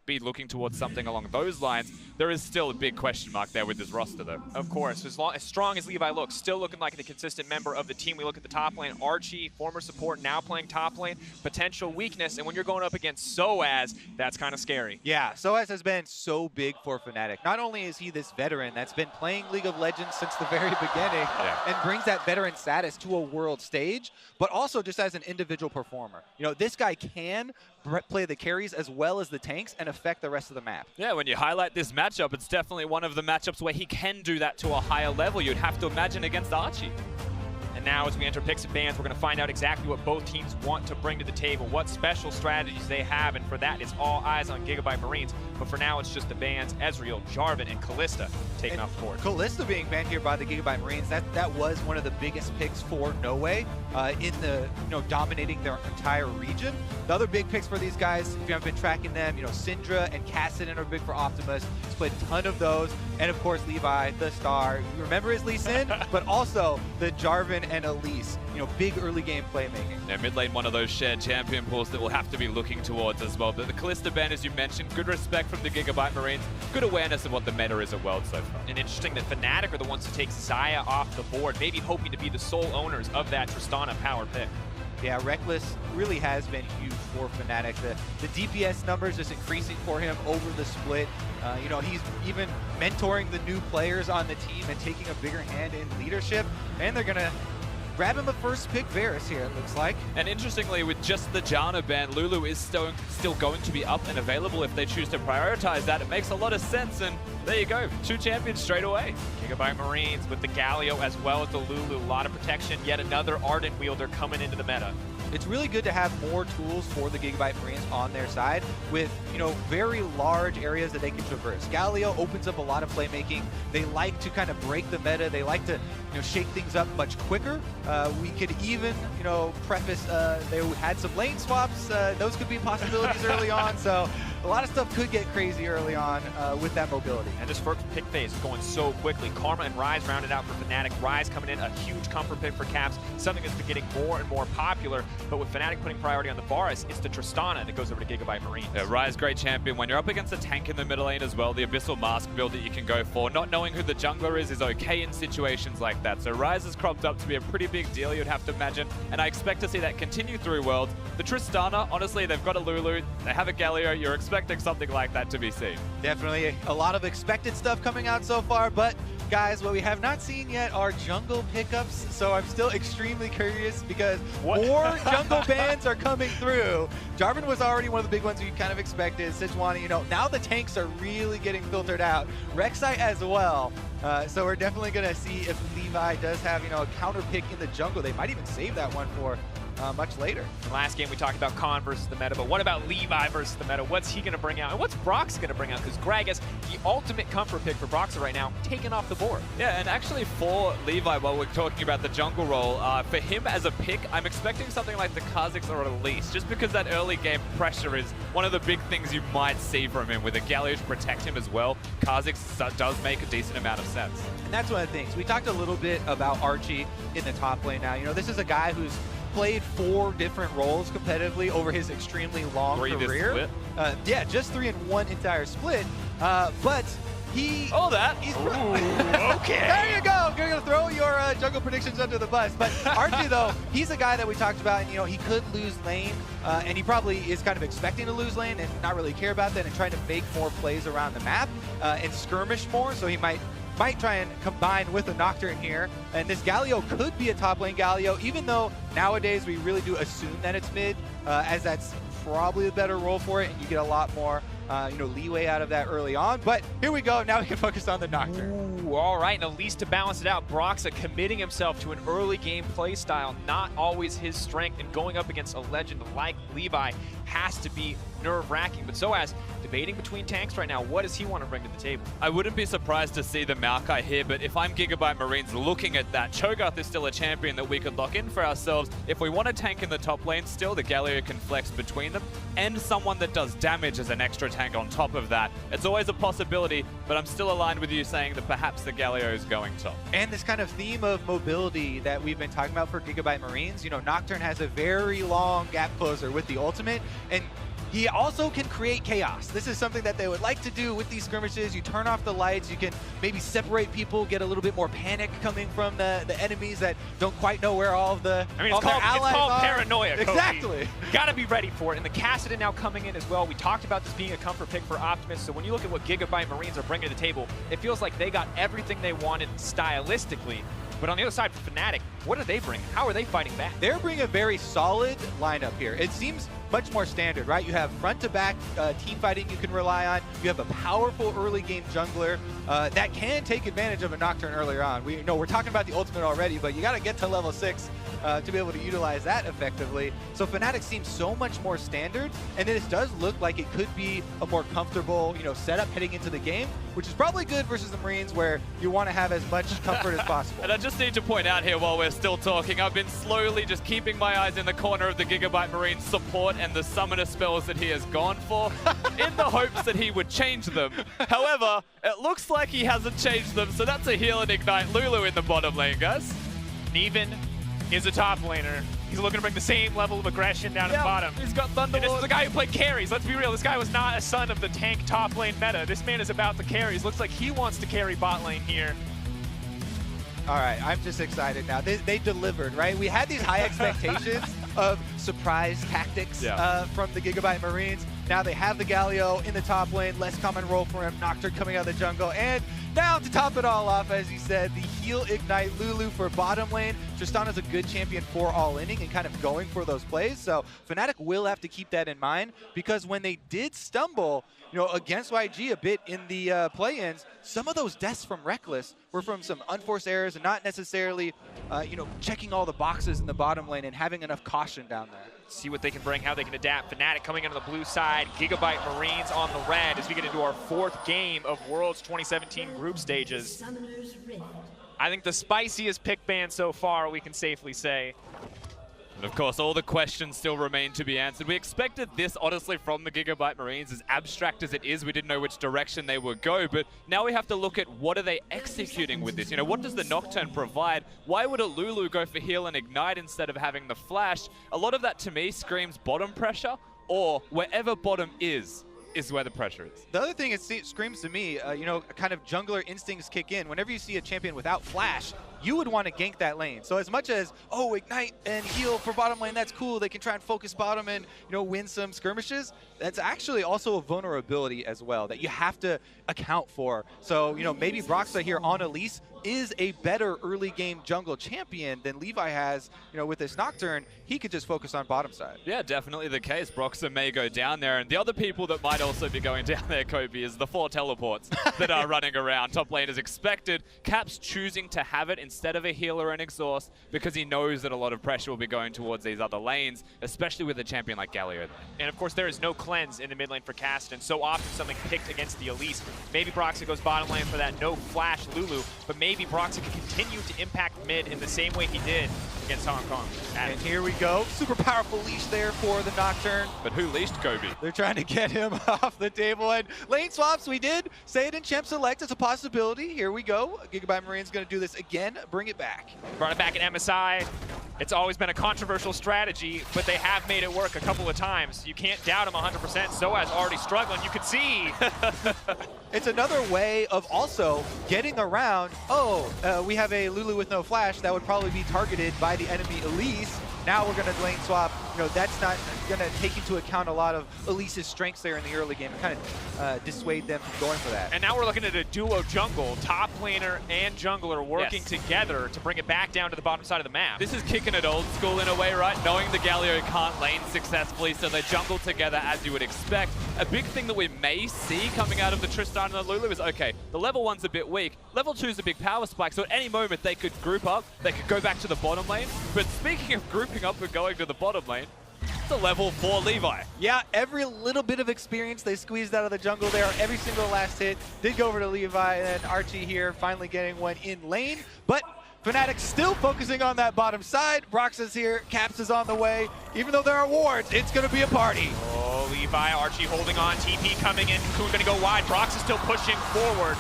be looking towards something along those lines. There is still a big question mark there with this roster, though. Of course, as strong as Levi looks, still looking like the consistent member of the team. We look at the top lane, Archie, former support, now playing top lane, potential weakness, and when you're going up against Soaz, that's kind of scary. Yeah, Soaz has been so big for Fnatic. Not only is he this veteran that's been playing League of Legends since the very beginning and brings that veteran status to a world stage, but also just as an individual performer. You know, this guy can play the carries as well as the tanks and affect the rest of the map. Yeah, when you highlight this matchup, it's definitely one of the matchups where he can do that to a higher level. You'd have to imagine against Archie. And now as we enter picks and bans, we're going to find out exactly what both teams want to bring to the table, what special strategies they have, and for that, it's all eyes on Gigabyte Marines. But for now, it's just the bans, Ezreal, Jarvan, and Kalista taking off the board. Kalista being banned here by the Gigabyte Marines, that was one of the biggest picks for No Way in the, dominating their entire region. The other big picks for these guys, if you haven't been tracking them, Syndra and Kassadin are big for Optimus. He's played a ton of those. And of course, Levi, the star. You remember his Lee Sin, but also the Jarvan and Elise, big early game playmaking. Yeah, mid lane, one of those shared champion pools that we'll have to be looking towards as well. But the Kalista ban, as you mentioned, good respect from the Gigabyte Marines, good awareness of what the meta is at World so far. And interesting that Fnatic are the ones to take Xayah off the board, maybe hoping to be the sole owners of that Tristana power pick. Yeah, Reckless really has been huge for Fnatic. The DPS numbers just increasing for him over the split. He's even mentoring the new players on the team and taking a bigger hand in leadership. And they're going to grab him a first pick Varus here, it looks like. And interestingly, with just the Janna ban, Lulu is still going to be up and available if they choose to prioritize that. It makes a lot of sense, and there you go. 2 champions straight away. Gigabyte Marines with the Galio as well as the Lulu. A lot of protection. Yet another Ardent wielder coming into the meta. It's really good to have more tools for the Gigabyte Marines on their side with, very large areas that they can traverse. Galio opens up a lot of playmaking. They like to kind of break the meta. They like to, shake things up much quicker. We could even, preface they had some lane swaps. Those could be possibilities early on. So a lot of stuff could get crazy early on with that mobility. And this first pick phase is going so quickly. Karma and Ryze rounded out for Fnatic. Ryze coming in, a huge comfort pick for Caps, something that's been getting more and more popular. But with Fnatic putting priority on the Varus, it's the Tristana that goes over to Gigabyte Marines. Yeah, Ryze, great champion. When you're up against a tank in the middle lane as well, the Abyssal Mask build that you can go for, not knowing who the jungler is okay in situations like that. So Ryze has cropped up to be a pretty big deal, you'd have to imagine. And I expect to see that continue through Worlds. The Tristana, honestly, they've got a Lulu, they have a Galio. You're expecting something like that to be seen. Definitely a lot of expected stuff coming out so far, but guys, what we have not seen yet are jungle pickups, so I'm still extremely curious because more jungle bans are coming through. Jarvan was already one of the big ones we kind of expected. Sejuani, now the tanks are really getting filtered out. Rek'Sai as well. So we're definitely going to see if Levi does have, a counter pick in the jungle. They might even save that one for much later. Last game we talked about Khan versus the meta, but what about Levi versus the meta? What's he going to bring out? And what's Brox going to bring out? Because Gragas, the ultimate comfort pick for Brox right now, taken off the board. Yeah, and actually for Levi, while we're talking about the jungle role, for him as a pick, I'm expecting something like the Kha'Zix or Elise, just because that early game pressure is one of the big things you might see from him. With a Galio to protect him as well, Kha'Zix does make a decent amount of sense. And that's one of the things. We talked a little bit about Archie in the top lane now. This is a guy who's played 4 different roles competitively over his extremely long career. Yeah, just 3 in one entire split. But he... Oh, that. He's okay. There you go. You're going to throw your jungle predictions under the bus. But Archie, though, he's a guy that we talked about. And, he could lose lane. And he probably is kind of expecting to lose lane and not really care about that and trying to make more plays around the map and skirmish more. So he might try and combine with a Nocturne here. And this Galio could be a top lane Galio, even though nowadays we really do assume that it's mid, as that's probably the better role for it, and you get a lot more leeway out of that early on. But here we go. Now we can focus on the Nocturne. Ooh, all right. And at least to balance it out, Broxa committing himself to an early game play style, not always his strength, and going up against a legend like Levi has to be nerve-wracking. But Soaz, debating between tanks right now, what does he want to bring to the table? I wouldn't be surprised to see the Maokai here, but if I'm Gigabyte Marines looking at that, Cho'Gath is still a champion that we could lock in for ourselves. If we want to tank in the top lane, still the Galio can flex between them, and someone that does damage as an extra tank on top of that. It's always a possibility, but I'm still aligned with you saying that perhaps the Galio is going top. And this kind of theme of mobility that we've been talking about for Gigabyte Marines, Nocturne has a very long gap closer with the ultimate, and He also can create chaos. This is something that they would like to do with these skirmishes. You turn off the lights, you can maybe separate people, get a little bit more panic coming from the enemies that don't quite know where all of the it's called paranoia, Kobe. Exactly. Got to be ready for it. And the Kassadin now coming in as well. We talked about this being a comfort pick for Optimus. So when you look at what Gigabyte Marines are bringing to the table, it feels like they got everything they wanted stylistically. But on the other side for Fnatic, what are they bringing? How are they fighting back? They're bringing a very solid lineup here. It seems much more standard, right? You have front-to-back team fighting you can rely on. You have a powerful early game jungler that can take advantage of a Nocturne earlier on. We're talking about the ultimate already, but you got to get to level 6 to be able to utilize that effectively. So Fnatic seems so much more standard, and then it does look like it could be a more comfortable, setup heading into the game, which is probably good versus the Marines, where you want to have as much comfort as possible. And I just need to point out here while we're still talking, I've been slowly just keeping my eyes in the corner of the Gigabyte Marine support and the summoner spells that he has gone for in the hopes that he would change them. However, it looks like he hasn't changed them, so that's a heal and ignite Lulu in the bottom lane, guys. Neven is a top laner. He's looking to bring the same level of aggression down at the bottom. He's got Thunderlord. And this is the guy who played carries. Let's be real. This guy was not a son of the tank top lane meta. This man is about the carries. Looks like he wants to carry bot lane here. All right, I'm just excited now. They delivered, right? We had these high expectations of surprise tactics from the Gigabyte Marines. Now they have the Galio in the top lane, less common role for him, Nocturne coming out of the jungle, and now to top it all off, as you said, the heal ignite Lulu for bottom lane. Tristana's a good champion for all-inning and kind of going for those plays, so Fnatic will have to keep that in mind, because when they did stumble, against YG a bit in the play-ins, some of those deaths from Reckless were from some unforced errors and not necessarily, checking all the boxes in the bottom lane and having enough caution down there. See what they can bring, how they can adapt. Fnatic coming into the blue side, Gigabyte Marines on the red as we get into our 4th game of Worlds 2017 group stages. I think the spiciest pick ban so far, we can safely say. And of course, all the questions still remain to be answered. We expected this, honestly, from the Gigabyte Marines. As abstract as it is, we didn't know which direction they would go, but now we have to look at what are they executing with this. What does the Nocturne provide? Why would a Lulu go for heal and ignite instead of having the flash? A lot of that, to me, screams bottom pressure, or wherever bottom is where the pressure is. The other thing it screams to me, kind of jungler instincts kick in. Whenever you see a champion without flash, you would want to gank that lane. So as much as, ignite and heal for bottom lane, that's cool. They can try and focus bottom and, win some skirmishes. That's actually also a vulnerability as well that you have to account for. So, maybe Broxa here on Elise is a better early game jungle champion than Levi has, with this Nocturne. He could just focus on bottom side. Yeah, definitely the case. Broxa may go down there, and the other people that might also be going down there, Kobe, is the 4 teleports that are running around. Top lane is expected. Cap's choosing to have it instead of a healer and exhaust because he knows that a lot of pressure will be going towards these other lanes, especially with a champion like Galio. And of course, there is no cleanse in the mid lane for Kassadin. So often something picked against the Elise. Maybe Broxa goes bottom lane for that no flash Lulu, but maybe Broxa can continue to impact mid in the same way he did against Hong Kong. And here we go. Super powerful leash there for the Nocturne. But who leashed Kobe? They're trying to get him off the table. And lane swaps, we did say it in Champ Select. It's a possibility. Here we go. Gigabyte Marine's going to do this again. Bring it back. Brought it back in MSI. It's always been a controversial strategy, but they have made it work a couple of times. You can't doubt him 100%. Soaz already struggling. You can see. It's another way of also getting around, we have a Lulu with no flash that would probably be targeted by the enemy Elise. Now we're going to lane swap. That's not going to take into account a lot of Elise's strengths there in the early game and kind of dissuade them from going for that. And now we're looking at a duo jungle, top laner and jungler working together to bring it back down to the bottom side of the map. This is kicking it old school in a way, right? Knowing the Galio can't lane successfully, so they jungle together as you would expect. A big thing that we may see coming out of the Tristana and the Lulu is, okay, the level 1's a bit weak, level 2's a big power spike, so at any moment they could group up, they could go back to the bottom lane. But speaking of grouping up and going to the bottom lane, it's a level 4 Levi. Yeah, every little bit of experience they squeezed out of the jungle there. Every single last hit did go over to Levi, and then Archie here finally getting one in lane. But Fnatic still focusing on that bottom side. Broxa's here, Caps is on the way. Even though there are wards, it's going to be a party. Oh, Levi, Archie holding on, TP coming in, Coon going to go wide. Brox is still pushing forward.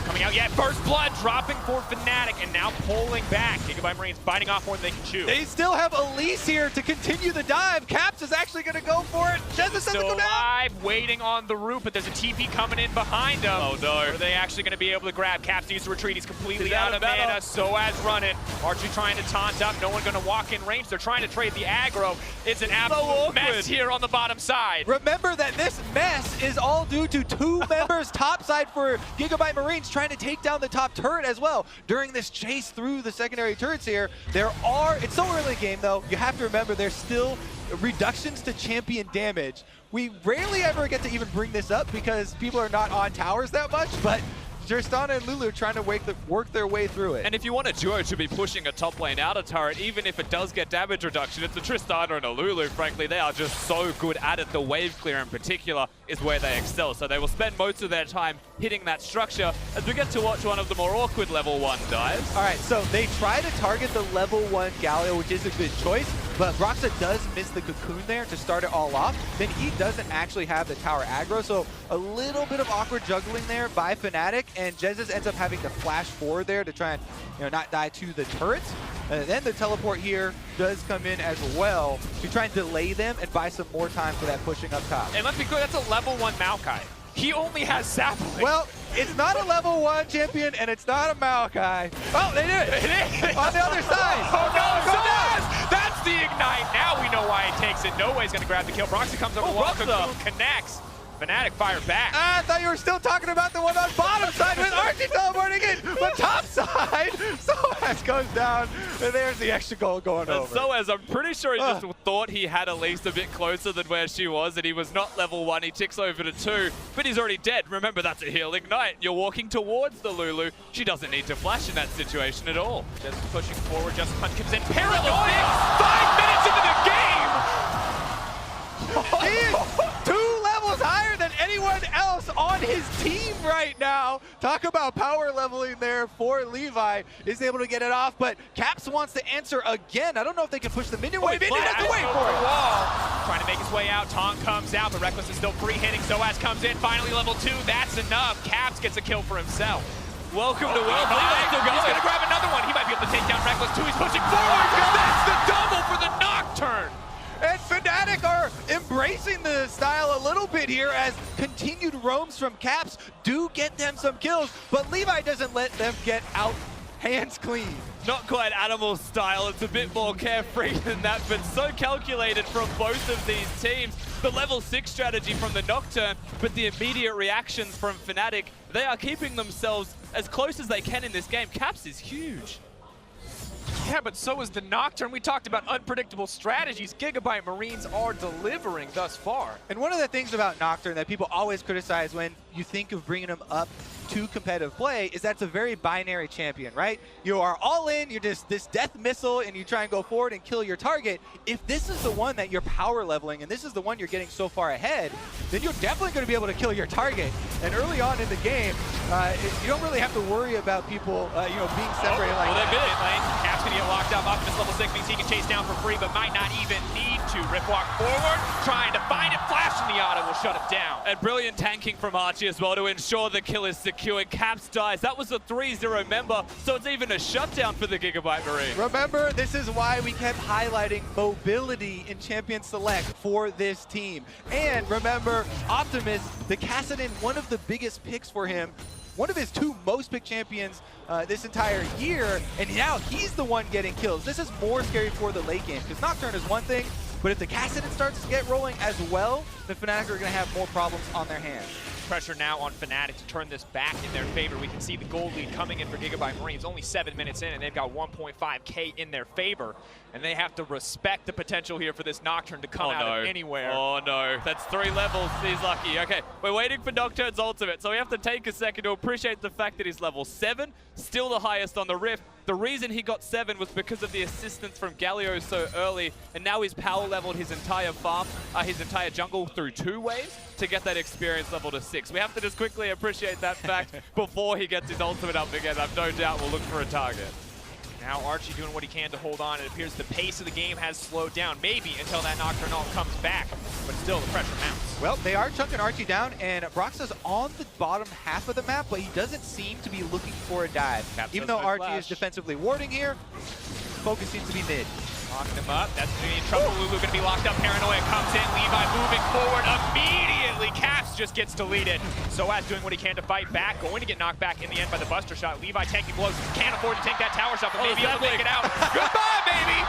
coming out yet. First blood dropping for Fnatic and now pulling back. Gigabyte Marines biting off more than they can chew. They still have Elise here to continue the dive. Caps is actually going to go for it. Jesus doesn't Still go down. alive, waiting on the roof, but there's a TP coming in behind him. Oh no. Are they actually going to be able to grab? Caps needs to retreat. He's completely out of mana. Soaz running. Archie trying to taunt up. No one going to walk in range. They're trying to trade the aggro. It's an absolute mess here on the bottom side. Remember that this mess is all due to two members topside for Gigabyte Marines trying to take down the top turret as well. During this chase through the secondary turrets here, it's so early in the game though, you have to remember there's still reductions to champion damage. We rarely ever get to even bring this up because people are not on towers that much, but Tristana and Lulu trying to work their way through it. And if you want a duo to be pushing a top lane out of turret, even if it does get damage reduction, it's a Tristana and a Lulu, frankly. They are just so good at it. The wave clear in particular is where they excel. So they will spend most of their time hitting that structure as we get to watch one of the more awkward level 1 dives. All right, so they try to target the level 1 Galio, which is a good choice, but Broxa does miss the cocoon there to start it all off. Then he doesn't actually have the tower aggro, so a little bit of awkward juggling there by Fnatic, and Jesus ends up having to flash forward there to try and not die to the turrets. And then the teleport here does come in as well to try and delay them and buy some more time for that pushing up top. And let's be clear, that's a level 1 Maokai. He only has sapling. Well, it's not a level 1 champion, and it's not a Maokai. Oh, they did it! It is! On the other side! Oh no, Soaz! That's the ignite! Now we know why he takes it. No way he's gonna grab the kill. Broxy comes over, Cocoon connects. Fnatic fire back. I thought you were still talking about the one on bottom side with Archie teleporting in, but top side, Soaz goes down, and there's the extra goal going over. Soaz, I'm pretty sure he just thought he had Elise a bit closer than where she was, and he was not level 1. He ticks over to 2, but he's already dead. Remember, that's a heal ignite. You're walking towards the Lulu. She doesn't need to flash in that situation at all. Just pushing forward, just Punch comes in. Paranoid! 5 minutes into the game! He is 2 levels higher than anyone else on his team right now. Talk about power leveling there for Levi. Is able to get it off, but Caps wants to answer again. I don't know if they can push the minion wave. Minion has to wait for it. Trying to make his way out. Taunt comes out, but Reckless is still free hitting. Soaz comes in. Finally level 2. That's enough. Caps gets a kill for himself. Welcome to World. He's going to grab another one. He might be able to take down Reckless too. He's pushing forward. That's the double for the Nocturne. And Fnatic are embracing the style a little bit here as continued roams from Caps do get them some kills, but Levi doesn't let them get out hands clean. Not quite animal style, it's a bit more carefree than that, but so calculated from both of these teams. The level 6 strategy from the Nocturne, but the immediate reactions from Fnatic, they are keeping themselves as close as they can in this game. Caps is huge. Yeah, but so is the Nocturne. We talked about unpredictable strategies. Gigabyte Marines are delivering thus far. And one of the things about Nocturne that people always criticize when you think of bringing him up to competitive play is that's a very binary champion, right? You are all in, you're just this death missile, and you try and go forward and kill your target. If this is the one that you're power leveling, and this is the one you're getting so far ahead, then you're definitely going to be able to kill your target. And early on in the game, you don't really have to worry about people, being separated like that. Mid lane. Cap's going to get locked up. Optimus level 6 means he can chase down for free, but might not even need to. Rip walk forward, trying to find it. Flash from the auto will shut it down. And brilliant tanking from Archie as well to ensure the kill is secure. Caps dies. That was a 3-0 member, so it's even a shutdown for the Gigabyte Marine. Remember, this is why we kept highlighting mobility in Champion Select for this team. And remember, Optimus, the Kassadin, one of the biggest picks for him, one of his 2 most picked champions this entire year, and now he's the one getting kills. This is more scary for the late game, because Nocturne is one thing, but if the Kassadin starts to get rolling as well, the Fnatic are going to have more problems on their hands. Pressure now on Fnatic to turn this back in their favor. We can see the gold lead coming in for Gigabyte Marines. Only 7 minutes in, and they've got 1.5K in their favor. And they have to respect the potential here for this Nocturne to come out of anywhere. Oh no, that's 3 levels. He's lucky. Okay, we're waiting for Nocturne's ultimate, so we have to take a second to appreciate the fact that he's level 7, still the highest on the Rift. The reason he got 7 was because of the assistance from Galio so early, and now he's power leveled his entire farm, his entire jungle through 2 waves to get that experience level to 6. We have to just quickly appreciate that fact before he gets his ultimate up again. I've no doubt we'll look for a target. Now Archie doing what he can to hold on. It appears the pace of the game has slowed down, maybe until that Nocturne ult comes back, but still the pressure mounts. Well, they are chunking Archie down, and Broxa's on the bottom half of the map, but he doesn't seem to be looking for a dive. Even though Archie is defensively warding here, focus seems to be mid. Locking him up. That's going to be in trouble. Lulu going to be locked up. Paranoia comes in. Levi moving forward immediately. Caps just gets deleted. Soaz doing what he can to fight back. Going to get knocked back in the end by the Buster shot. Levi tanking blows. Can't afford to take that tower shot, but maybe he'll make it out. Goodbye, baby!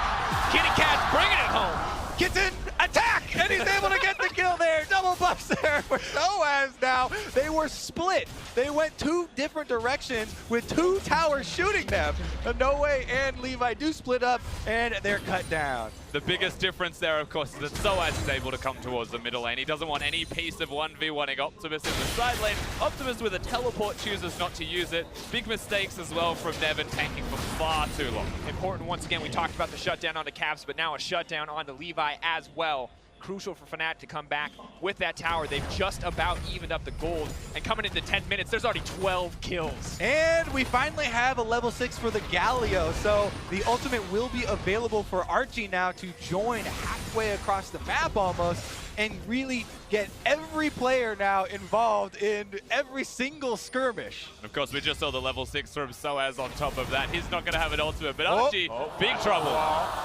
Kitty Cat's bringing it home. Kitten, attack! And he's able to get the kill there. Double buffs there for Soaz now. They were split. They went two different directions with two towers shooting them. No Way and Levi do split up, and they're cut down. The biggest difference there, of course, is that Soaz is able to come towards the middle lane. He doesn't want any piece of 1v1ing Optimus in the side lane. Optimus with a teleport chooses not to use it. Big mistakes as well from Nevin, tanking for far too long. Important once again, we talked about the shutdown onto Caps, but now a shutdown onto Levi as well. Crucial for Fnatic to come back with that tower. They've just about evened up the gold, and coming into 10 minutes, there's already 12 kills. And we finally have a level 6 for the Galio, so the ultimate will be available for Archie now to join halfway across the map almost, and really get every player now involved in every single skirmish. Of course, we just saw the level 6 from Soaz on top of that. He's not going to have an ultimate, but Archie, big trouble.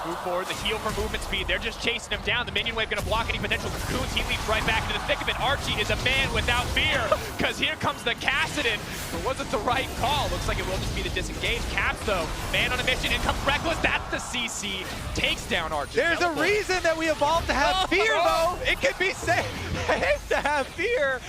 Move forward, the heal for movement speed. They're just chasing him down. The minion wave going to block any potential cocoons. He leaps right back into the thick of it. Archie is a man without fear, because here comes the Kassadin. But was it the right call? Looks like it will just be the disengage. Caps, though, man on a mission. In comes Reckless. That's the CC. Takes down Archie. There's a reason that we evolved to have fear, though. It can be safe to have fear.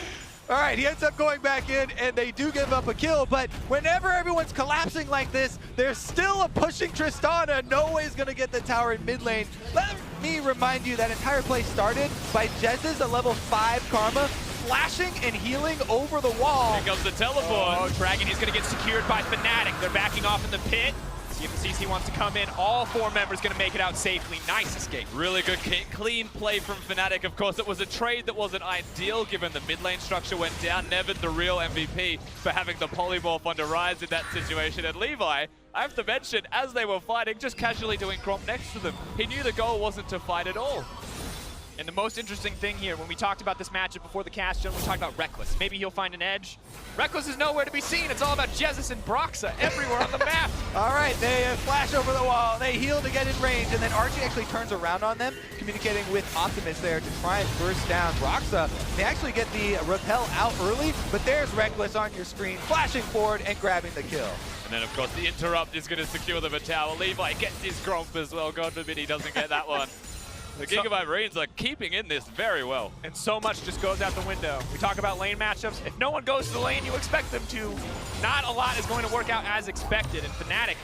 All right, he ends up going back in, and they do give up a kill, but whenever everyone's collapsing like this, there's still a pushing Tristana. No Way's gonna get the tower in mid lane. Let me remind you that entire play started by Jez's a level 5 Karma, flashing and healing over the wall. Here comes the teleport. Oh, Dragon is gonna get secured by Fnatic. They're backing off in the pit. See if the CC wants to come in. All 4 members going to make it out safely. Nice escape. Really good, clean play from Fnatic. Of course, it was a trade that wasn't ideal given the mid lane structure went down. Nevin, the real MVP, for having the polymorph onto Rise in that situation. And Levi, I have to mention, as they were fighting, just casually doing Gromp next to them. He knew the goal wasn't to fight at all. And the most interesting thing here, when we talked about this matchup before the cast, John, we talked about Reckless. Maybe he'll find an edge. Reckless is nowhere to be seen. It's all about Jesus and Broxa everywhere on the map. All right, they flash over the wall. They heal to get in range, and then Archie actually turns around on them, communicating with Optimus there to try and burst down Broxa. They actually get the repel out early, but there's Reckless on your screen, flashing forward and grabbing the kill. And then, of course, the interrupt is going to secure them a tower. Levi gets his Gromp as well. God forbid he doesn't get that one. The Gigabyte Marines are keeping in this very well. And so much just goes out the window. We talk about lane matchups. If no one goes to the lane you expect them to, not a lot is going to work out as expected. And Fnatic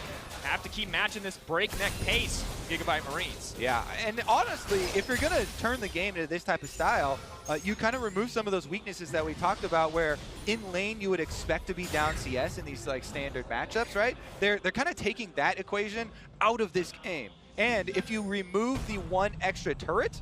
have to keep matching this breakneck pace, Gigabyte Marines. Yeah, and honestly, if you're going to turn the game into this type of style, you kind of remove some of those weaknesses that we talked about where in lane you would expect to be down CS in these like standard matchups, right? They're kind of taking that equation out of this game. And if you remove the 1 extra turret,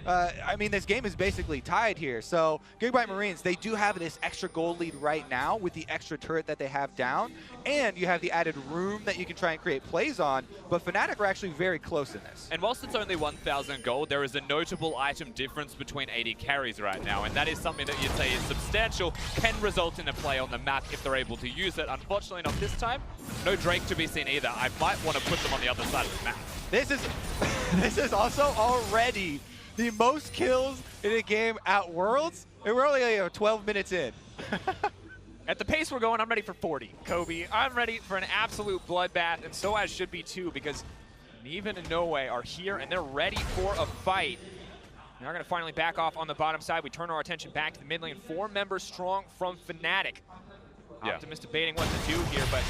I mean, this game is basically tied here. So Gigabyte Marines, they do have this extra gold lead right now with the extra turret that they have down. And you have the added room that you can try and create plays on. But Fnatic are actually very close in this. And whilst it's only 1,000 gold, there is a notable item difference between 80 carries right now. And that is something that you'd say is substantial, can result in a play on the map if they're able to use it. Unfortunately, not this time. No Drake to be seen either. I might want to put them on the other side of the map. This is also already the most kills in a game at Worlds, and we're only 12 minutes in. At the pace we're going, I'm ready for 40. Kobe, I'm ready for an absolute bloodbath, and Soaz should be too, because Neven and No Way are here, and they're ready for a fight. Now we're going to finally back off on the bottom side. We turn our attention back to the mid lane. 4 members strong from Fnatic. Yeah. Optimus debating what to do here, but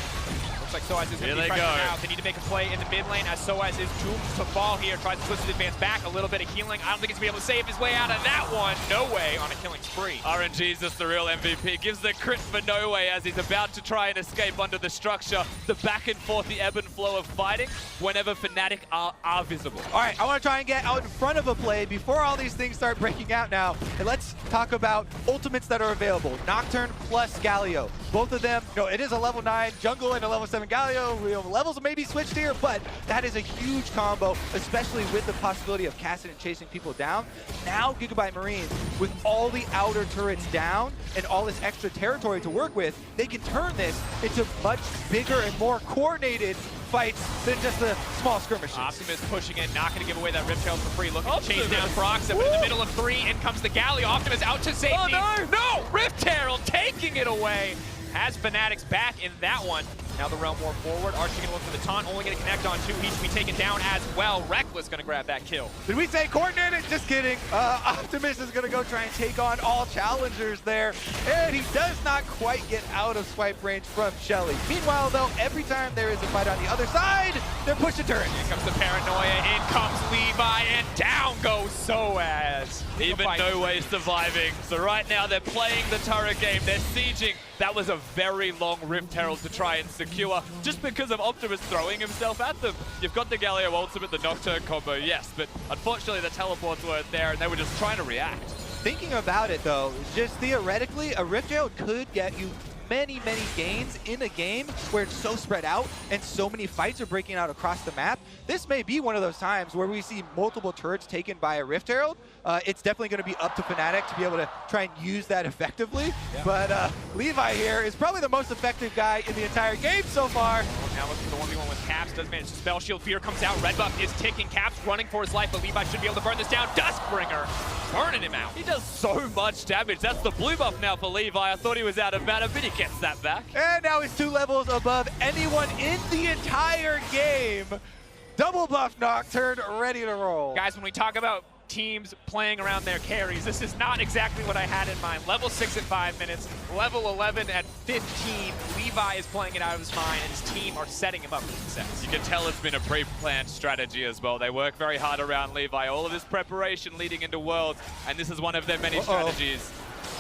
looks like Soaz is going to be Here pressured they go. out. They need to make a play in the mid lane as Soaz is doomed to fall here. Tries to twist his advance back, a little bit of healing. I don't think he's going to be able to save his way out of that one. No Way on a killing spree. RNG's just the real MVP. Gives the crit for No Way as he's about to try and escape under the structure. The back and forth, the ebb and flow of fighting whenever Fnatic are visible. All right, I want to try and get out in front of a play before all these things start breaking out now. And let's talk about ultimates that are available. Nocturne plus Galio. Both of them, it is a level 9 jungle and a level 7 7 Galio, levels may be switched here, but that is a huge combo, especially with the possibility of casting and chasing people down. Now Gigabyte Marines, with all the outer turrets down and all this extra territory to work with, they can turn this into much bigger and more coordinated fights than just the small skirmishes. Optimus pushing in, not going to give away that Rip Tail for free. Looking to chase down Broxa, but in the middle of 3, in comes the Galio. Optimus out to safety. Oh, no! Rip Tail taking it away. Has Fnatic's back in that one. Now the Realm War forward. Archie going to look for the taunt, only going to connect on 2. He should be taken down as well. Reckless going to grab that kill. Did we say coordinated? Just kidding. Optimus is going to go try and take on all challengers there, and he does not quite get out of swipe range from Shelly. Meanwhile, though, every time there is a fight on the other side, they're pushing turrets. Here comes the Paranoia, in comes Levi, and down goes Soaz. Even No Way surviving. So right now they're playing the turret game, they're sieging. That was a very long Rift Herald to try and secure, just because of Optimus throwing himself at them. You've got the Galio ultimate, the Nocturne combo, yes, but unfortunately the teleports weren't there and they were just trying to react. Thinking about it, though, just theoretically, a Rift Herald could get you many gains in a game where it's so spread out and so many fights are breaking out across the map. This may be one of those times where we see multiple turrets taken by a Rift Herald. It's definitely going to be up to Fnatic to be able to try and use that effectively. Yeah. But Levi here is probably the most effective guy in the entire game so far. Now looking for the 1v1 with Caps, does manage to spell shield. Fear comes out, red buff is ticking. Caps running for his life, but Levi should be able to burn this down. Duskbringer burning him out. He does so much damage. That's the blue buff now for Levi. I thought he was out of mana, but he gets that back. And now he's 2 levels above anyone in the entire game. Double buff Nocturne, ready to roll. Guys, when we talk about teams playing around their carries, this is not exactly what I had in mind. Level 6 at 5 minutes, level 11 at 15. Levi is playing it out of his mind, and his team are setting him up for success. You can tell it's been a pre-planned strategy as well. They work very hard around Levi. All of this preparation leading into Worlds, and this is one of their many strategies.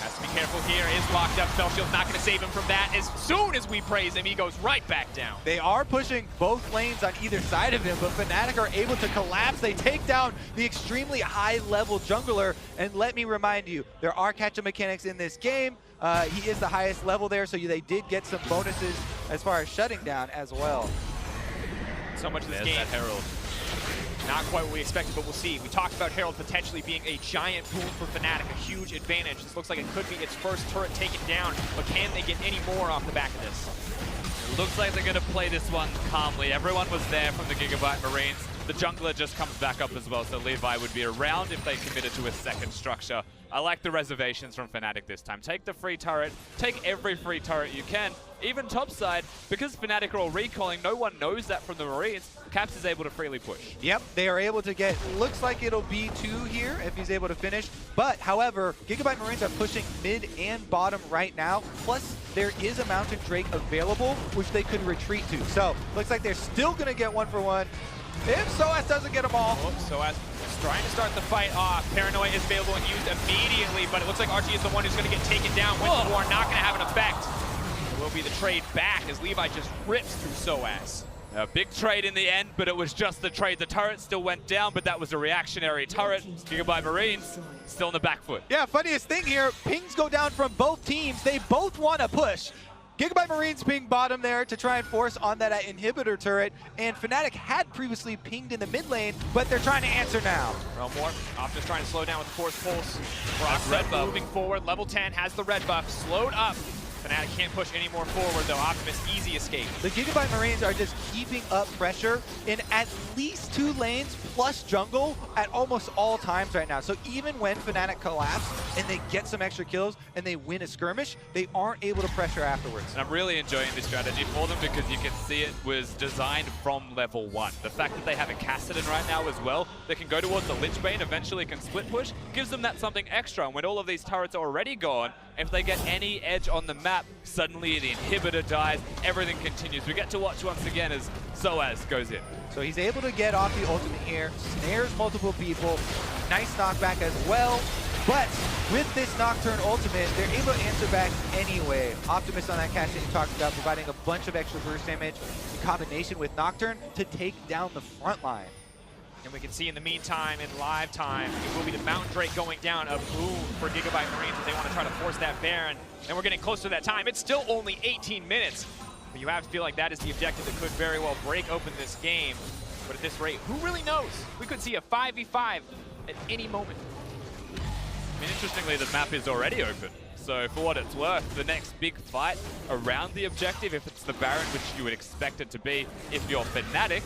Has to be careful here. Is locked up. Spell Shield's not going to save him from that. As soon as we praise him, he goes right back down. They are pushing both lanes on either side of him, but Fnatic are able to collapse. They take down the extremely high-level jungler. And let me remind you, there are catch-up mechanics in this game. He is the highest level there, so they did get some bonuses as far as shutting down as well. So much of this There's game. that Herald. Not quite what we expected, but we'll see. We talked about Herald potentially being a giant boon for Fnatic, a huge advantage. This looks like it could be its first turret taken down, but can they get any more off the back of this? It looks like they're going to play this one calmly. Everyone was there from the Gigabyte Marines. The jungler just comes back up as well, so Levi would be around if they committed to a second structure. I like the reservations from Fnatic this time. Take the free turret, take every free turret you can, even topside, because Fnatic are all recalling, no one knows that from the Marines. Caps is able to freely push. Yep, they are able to get, looks like it'll be 2 here if he's able to finish. But, however, Gigabyte Marines are pushing mid and bottom right now. Plus, there is a Mountain Drake available, which they could retreat to. So, looks like they're still going to get 1-for-1. If Soaz doesn't get them all. Soaz is trying to start the fight off. Paranoia is available and used immediately, but it looks like Archie is the one who's going to get taken down. Wind War not going to have an effect. It will be the trade back as Levi just rips through Soaz. A big trade in the end, but it was just the trade. The turret still went down, but that was a reactionary turret. Gigabyte Marines still in the back foot. Yeah, funniest thing here, pings go down from both teams. They both want to push. Gigabyte Marines ping bottom there to try and force on that inhibitor turret, and Fnatic had previously pinged in the mid lane, but they're trying to answer now. Realm War, Optimus trying to slow down with the Force Pulse. Broxa moving forward, level 10 has the red buff, slowed up. Fnatic can't push any more forward though. Optimus, easy escape. The Gigabyte Marines are just keeping up pressure in at least 2 lanes plus jungle at almost all times right now. So even when Fnatic collapse and they get some extra kills and they win a skirmish, they aren't able to pressure afterwards. And I'm really enjoying this strategy for them because you can see it was designed from level 1. The fact that they have a Kassadin right now as well, they can go towards the Lichbane, eventually can split push, gives them that something extra. And when all of these turrets are already gone, if they get any edge on the map, suddenly the inhibitor dies, everything continues. We get to watch once again as Soaz goes in. So he's able to get off the ultimate here, snares multiple people, nice knockback as well. But with this Nocturne ultimate, they're able to answer back anyway. Optimus on that cast that you talked about, providing a bunch of extra burst damage in combination with Nocturne to take down the front line. And we can see in the meantime, in live time, it will be the Mountain Drake going down, a boon for Gigabyte Marines as they want to try to force that Baron. And we're getting close to that time. It's still only 18 minutes. But you have to feel like that is the objective that could very well break open this game. But at this rate, who really knows? We could see a 5v5 at any moment. I mean, interestingly, the map is already open. So for what it's worth, the next big fight around the objective, if it's the Baron, which you would expect it to be if you're Fnatic,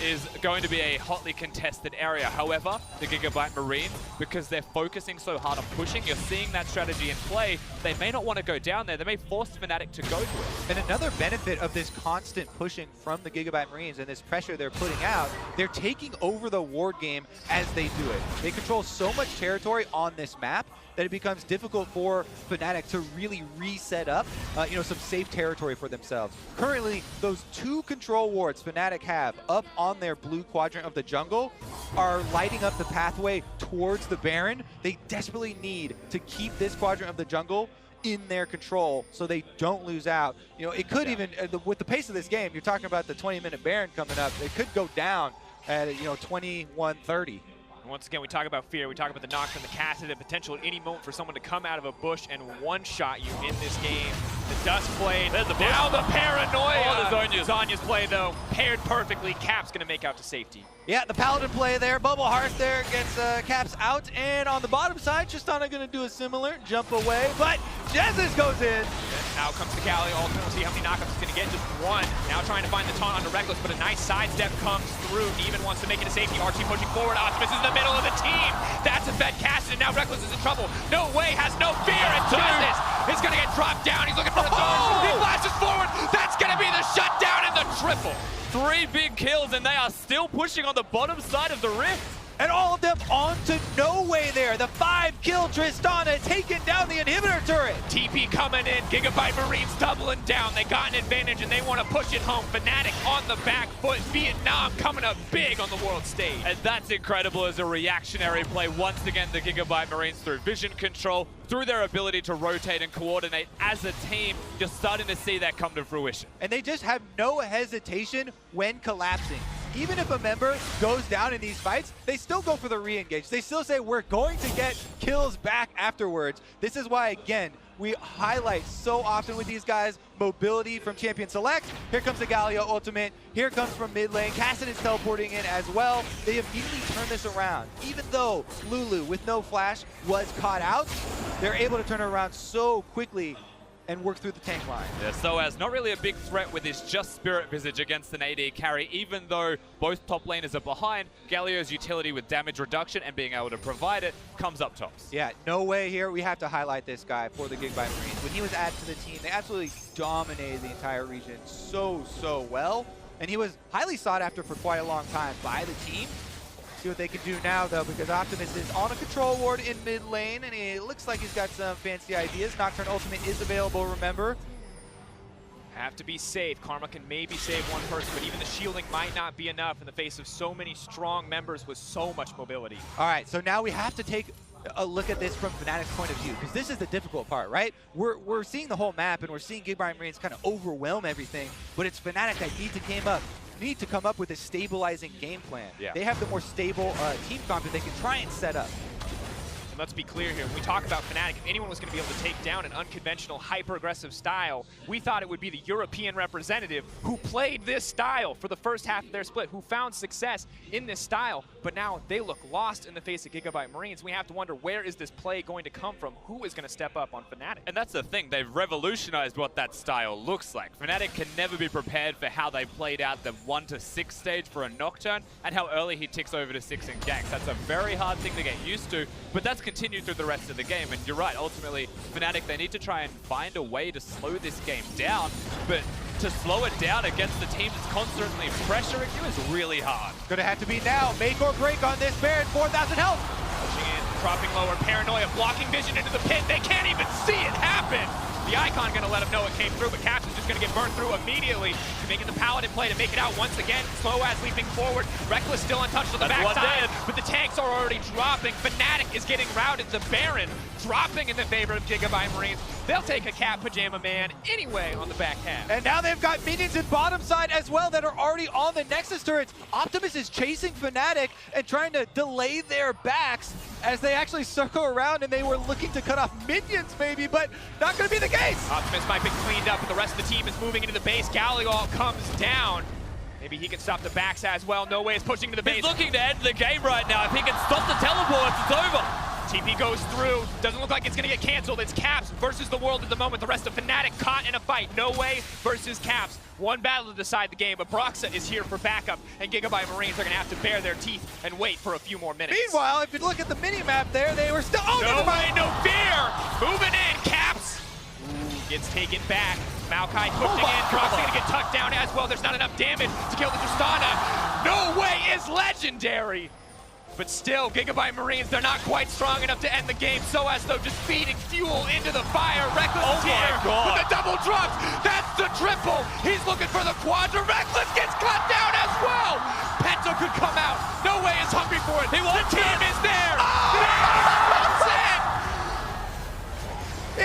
is going to be a hotly contested area. However, the Gigabyte Marines, because they're focusing so hard on pushing, you're seeing that strategy in play. They may not want to go down there. They may force Fnatic to go to it. And another benefit of this constant pushing from the Gigabyte Marines and this pressure they're putting out, they're taking over the ward game as they do it. They control so much territory on this map that it becomes difficult for Fnatic to really reset up, some safe territory for themselves. Currently, those 2 control wards Fnatic have up on their blue quadrant of the jungle are lighting up the pathway towards the Baron. They desperately need to keep this quadrant of the jungle in their control so they don't lose out. It could even, with the pace of this game, you're talking about the 20-minute Baron coming up, it could go down at 21-30. And once again, we talk about fear, we talk about the knock from the Cassid, and potential at any moment for someone to come out of a bush and one-shot you in this game. The dust play, there's the bush. Now the paranoia! Oh, the Zhonya's. Zhonya's play, though, paired perfectly. Cap's gonna make out to safety. Yeah, the Paladin play there. Bubble Hearth there gets Caps out. And on the bottom side, Tristana going to do a similar jump away. But Jesus goes in. Out comes the Galio ultimate. We'll see how many knockups he's going to get. Just one. Now trying to find the taunt onto Reckless, but a nice sidestep comes through. Even wants to make it a safety. Archie pushing forward. Optimus is in the middle of the team. That's a fed Cassid, and now Reckless is in trouble. No way, has no fear. And Justice is going to get dropped down. He's looking for a zone. He flashes forward. That's going to be the shutdown and the triple. 3 big kills, and they are still pushing on the bottom side of the rift. And all of them onto No Way there. The 5-kill Tristana taking down the inhibitor turret. TP coming in. Gigabyte Marines doubling down. They got an advantage, and they want to push it home. Fnatic on the back foot. Vietnam coming up big on the world stage. And that's incredible as a reactionary play. Once again, the Gigabyte Marines through vision control, through their ability to rotate and coordinate as a team, you're starting to see that come to fruition. And they just have no hesitation when collapsing. Even if a member goes down in these fights, they still go for the re-engage. They still say, we're going to get kills back afterwards. This is why, again, we highlight so often with these guys, mobility from Champion Select. Here comes the Galio ultimate. Here comes from mid lane. Cassid is teleporting in as well. They immediately turn this around. Even though Lulu, with no flash, was caught out, they're able to turn it around so quickly and work through the tank line. Yeah, Soaz, not really a big threat with his just Spirit Visage against an AD carry, even though both top laners are behind. Galio's utility with damage reduction and being able to provide it comes up tops. Yeah, No Way here. We have to highlight this guy for the Gigabyte Marines. When he was added to the team, they absolutely dominated the entire region so well. And he was highly sought after for quite a long time by the team. See what they can do now, though, because Optimus is on a control ward in mid lane, and it looks like he's got some fancy ideas. Nocturne Ultimate is available, remember. Have to be safe. Karma can maybe save one person, but even the shielding might not be enough in the face of so many strong members with so much mobility. All right, so now we have to take a look at this from Fnatic's point of view, because this is the difficult part, right? We're seeing the whole map, and we're seeing Gigabyte Marines kind of overwhelm everything, but it's Fnatic that need to come up with a stabilizing game plan. Yeah. They have the more stable team comp that they can try and set up. And let's be clear here, when we talk about Fnatic, if anyone was going to be able to take down an unconventional, hyper-aggressive style, we thought it would be the European representative who played this style for the first half of their split, who found success in this style, but now they look lost in the face of Gigabyte Marines. We have to wonder, where is this play going to come from? Who is going to step up on Fnatic? And that's the thing, they've revolutionized what that style looks like. Fnatic can never be prepared for how they played out the 1 to 6 stage for a Nocturne and how early he ticks over to 6 in ganks. That's a very hard thing to get used to, but that's continued through the rest of the game. And you're right, ultimately, Fnatic, they need to try and find a way to slow this game down, but to slow it down against the team that's constantly pressuring you is really hard. Gonna have to be now. Make or break on this Baron. 4,000 health. Pushing in, dropping lower, paranoia, blocking vision into the pit. They can't even see it happen. The Icon gonna let him know it came through, but Caps is just gonna get burned through immediately. Making the Paladin play to make it out once again. Slow as leaping forward. Reckless still untouched on the backside. but the tanks are already dropping. Fnatic is getting routed. The Baron dropping in the favor of Gigabyte Marines. They'll take a Cat Pajama Man anyway on the back half. And now they've got minions in bottom side as well that are already on the Nexus turrets. Optimus is chasing Fnatic and trying to delay their backs as they actually circle around, and they were looking to cut off minions maybe, but not going to be the case. Optimus might be cleaned up, but the rest of the team is moving into the base. Galliol comes down. Maybe he can stop the backs as well. No Way is pushing to the base. He's looking to end the game right now. If he can stop the teleports, it's over. TP goes through. Doesn't look like it's going to get canceled. It's Caps versus the world at the moment. The rest of Fnatic caught in a fight. No Way versus Caps. One battle to decide the game, but Broxa is here for backup, and Gigabyte Marines are going to have to bare their teeth and wait for a few more minutes. Meanwhile, if you look at the mini-map there, they were still... Oh, No Way, no fear! Moving in, Caps! Ooh, gets taken back. Maokai pushing in. Broxa going to get tucked down as well. There's not enough damage to kill the Tristana. No Way is legendary! But still, Gigabyte Marines, they're not quite strong enough to end the game. So as though just feeding fuel into the fire. Reckless is here with the double drops. That's the triple. He's looking for the quadra. Reckless gets cut down as well. Penta could come out. No Way is hungry for it. The team is there. That's it.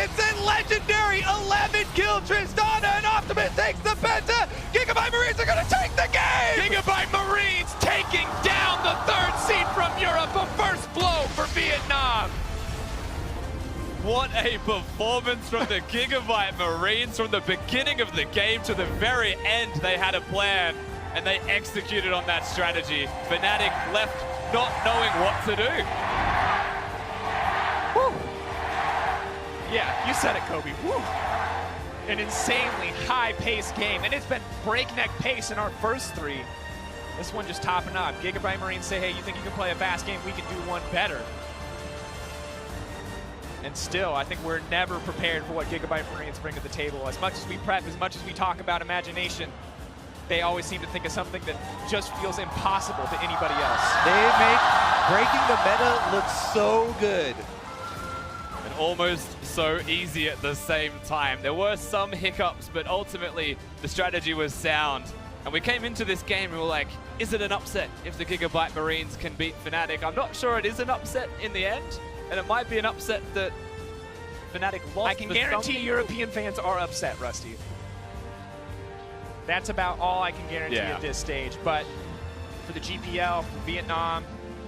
It's a legendary 11-kill Tristana, and Optimus takes the Penta. Gigabyte Marines are going to take the game. Gigabyte Marines taking down the third seed from Europe. A first blow for Vietnam. What a performance from the Gigabyte Marines. From the beginning of the game to the very end, they had a plan, and they executed on that strategy. Fnatic left not knowing what to do. Woo. Yeah, you said it, Kobe. Woo. An insanely high-paced game, and it's been breakneck pace in our first three. This one just topping up. Gigabyte Marines say, hey, you think you can play a fast game? We can do one better. And still, I think we're never prepared for what Gigabyte Marines bring to the table. As much as we prep, as much as we talk about imagination, they always seem to think of something that just feels impossible to anybody else. They make breaking the meta look so good. And almost so easy at the same time. There were some hiccups, but ultimately the strategy was sound. And we came into this game and we were like, is it an upset if the Gigabyte Marines can beat Fnatic? I'm not sure it is an upset in the end, and it might be an upset that Fnatic lost. I can guarantee European fans are upset, Rusty. That's about all I can guarantee at this stage. But for the GPL, for Vietnam,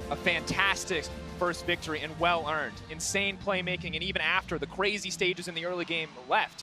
a fantastic first victory and well-earned. Insane playmaking, and even after the crazy stages in the early game left,